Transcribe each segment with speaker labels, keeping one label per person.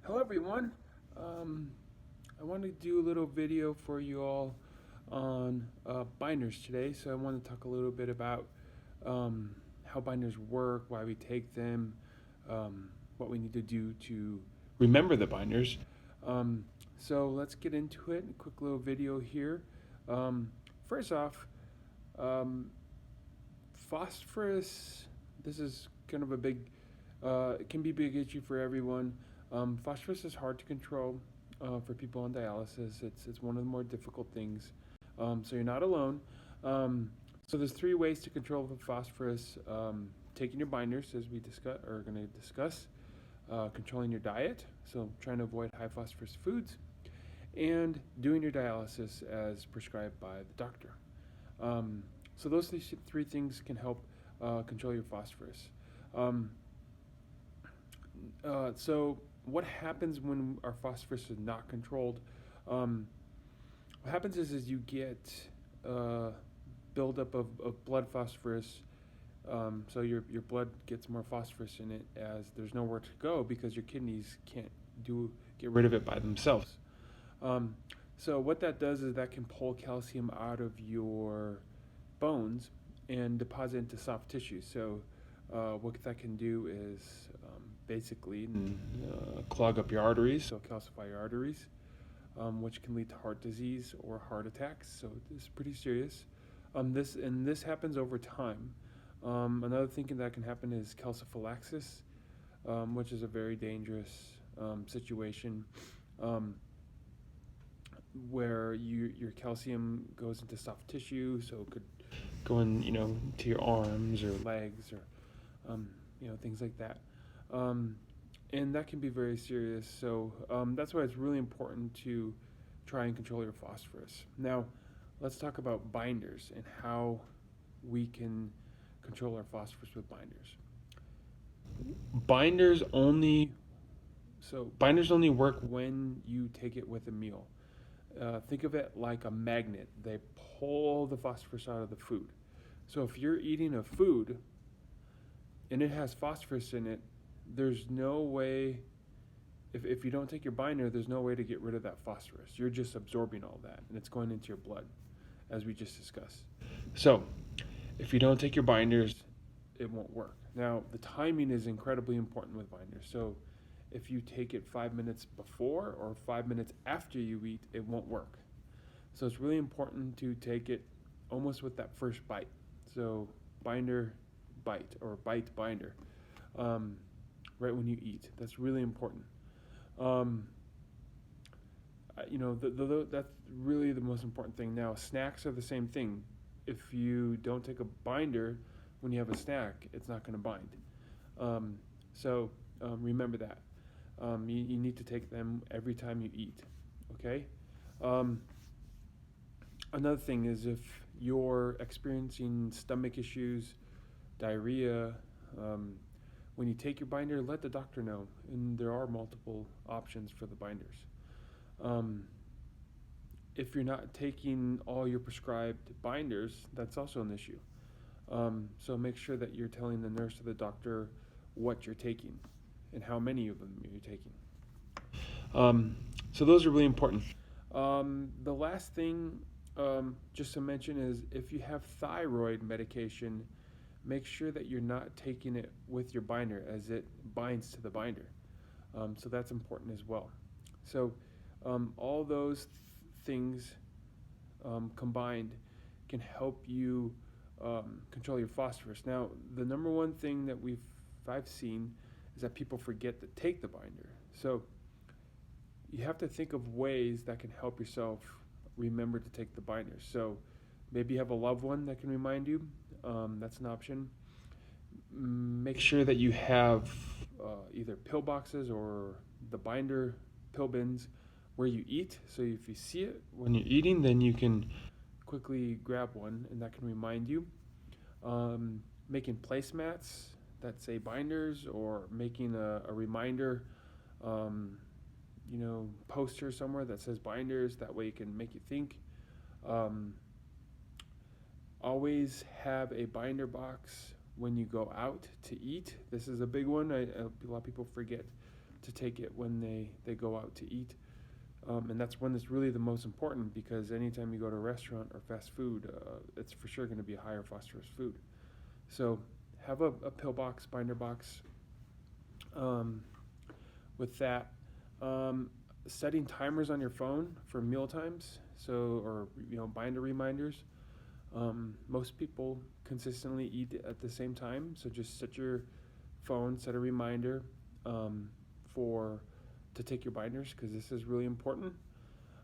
Speaker 1: Hello everyone. Um, I want to do a little video for you all on binders today. So I want to talk a little bit about how binders work, why we take them, what we need to do to remember the binders. Um, so let's get into it. A quick little video here. Um, First off, um, phosphorus. This is kind of a big. It can be a big issue for everyone. Phosphorus is hard to control for people on dialysis. It's one of the more difficult things. So you're not alone. So there's three ways to control the phosphorus. Taking your binders, as we are going to discuss. Controlling your diet, so trying to avoid high phosphorus foods, and doing your dialysis as prescribed by the doctor. Um, so those three things can help control your phosphorus. Um, so what happens when our phosphorus is not controlled? Um, what happens is you get uh, buildup of blood phosphorus. So your blood gets more phosphorus in it as there's nowhere to go because your kidneys can't get rid of it by themselves. Um, so what that does is that can pull calcium out of your bones and deposit into soft tissue. So what that can do is basically clog up your arteries, so calcify your arteries, which can lead to heart disease or heart attacks. So it's pretty serious. This happens over time. Another thing that can happen is calciphylaxis, which is a very dangerous situation. Um, where your calcium goes into soft tissue, so it could go in, to your arms or legs or, um, things like that. Um, and that can be very serious. So that's why it's really important to try and control your phosphorus. Now, let's talk about binders and how we can control our phosphorus with binders. Binders only binders only work when you take it with a meal. Think of it like a magnet. They pull the phosphorus out of the food. So if you're eating a food and it has phosphorus in it, there's no way, if you don't take your binder, there's no way to get rid of that phosphorus. You're just absorbing all that and it's going into your blood, as we just discussed. So if you don't take your binders, it won't work. Now, the timing is incredibly important with binders. So if you take it 5 minutes before or 5 minutes after you eat, it won't work. So it's really important to take it almost with that first bite. So binder, bite, or bite binder, right when you eat. That's really important. Um, that's really the most important thing. Now, snacks are the same thing. If you don't take a binder when you have a snack, it's not going to bind. Um, so remember that. You need to take them every time you eat. Okay? Um, Another thing is if you're experiencing stomach issues, diarrhea, um, when you take your binder, let the doctor know. And there are multiple options for the binders. Um, if you're not taking all your prescribed binders, that's also an issue. So make sure that you're telling the nurse or the doctor what you're taking and how many of them you're taking. Um, so those are really important. The last thing, just to mention, is if you have thyroid medication, make sure that you're not taking it with your binder as it binds to the binder. So that's important as well. So all those things combined can help you control your phosphorus. Now, the number one thing that I've seen is that people forget to take the binder. So you have to think of ways that can help yourself remember to take the binder. So maybe you have a loved one that can remind you. That's an option. Make sure that you have either pill boxes or the binder pill bins where you eat. So if you see it when you're eating, then you can quickly grab one and that can remind you. Making placemats that say binders or making a reminder poster somewhere that says binders. That way it can make you think. Um, Always have a binder box when you go out to eat. This is a big one. A lot of people forget to take it when they go out to eat. And that's when it's really the most important, because anytime you go to a restaurant or fast food, it's for sure going to be a higher phosphorus food. So have a pill box, binder box. With that, setting timers on your phone for meal times, or binder reminders. Most people consistently eat at the same time, so just set your phone, set a reminder to take your binders, because this is really important.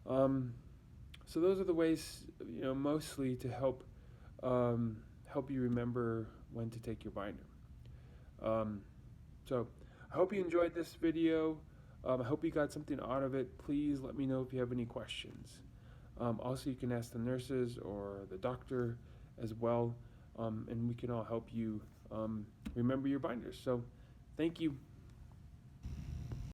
Speaker 1: So those are the ways, mostly to help you remember when to take your binder. So I hope you enjoyed this video. I hope you got something out of it. Please let me know if you have any questions. Also, you can ask the nurses or the doctor as well, and we can all help you remember your binders. So thank you.